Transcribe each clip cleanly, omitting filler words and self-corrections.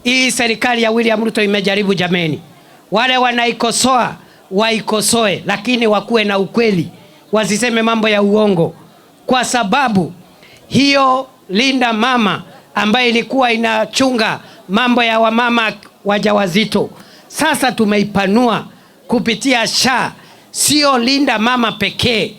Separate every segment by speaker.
Speaker 1: hii serikali ya William Ruto imejaribu jameni. Wale wanaikosoa waikosoe, lakini wakuwe na ukweli, wasiseme mambo ya uongo, kwa sababu hiyo Linda Mama ambayo ilikuwa inachunga mambo ya wamama wajawazito, sasa tumeipanua kupitia SHA. Sio Linda Mama pekee,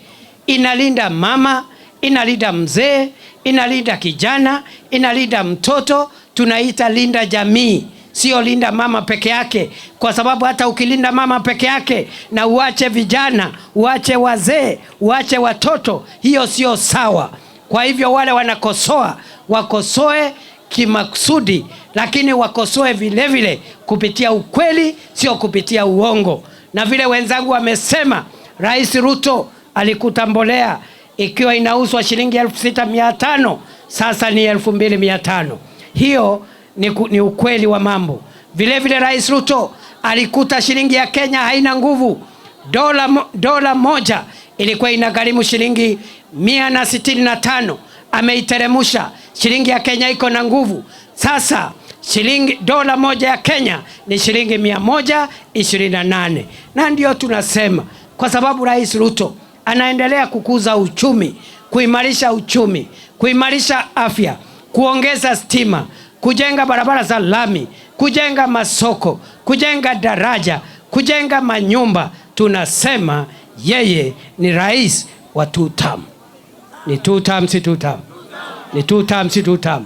Speaker 1: inalinda mama, inalinda mzee, inalinda kijana, inalinda mtoto. Tunaita Linda Jamii, sio Linda Mama peke yake, kwa sababu hata ukilinda mama peke yake na uache vijana, uache wazee, uache watoto, hiyo sio sawa. Kwa hivyo wale wanakosoa wakosoe kimakusudi, lakini wakosoe vile vile kupitia ukweli, sio kupitia uongo. Na vile wenzangu wamesema, Rais Ruto alikuta mbolea ikiwa inauzwa shilingi 6,500, sasa ni 2,500. Hiyo ni ukweli wa mambo. Vile vile Rais Ruto alikuta shilingi ya Kenya haina nguvu. Dola moja ilikuwa inagharimu shilingi 165, ameiteremusha. Shilingi ya Kenya iko na nguvu. Sasa dola moja ya Kenya ni shilingi 128. Na ndio tunasema, kwa sababu Rais Ruto anaendelea kukuza uchumi, kuimarisha uchumi, kuimarisha afya, kuongeza stima, kujenga barabara za lami, kujenga masoko, kujenga daraja, kujenga manyumba. Tunasema yeye ni rais wa 2 term. Ni 2 term si 2 term. Ni 2 term si 2 term.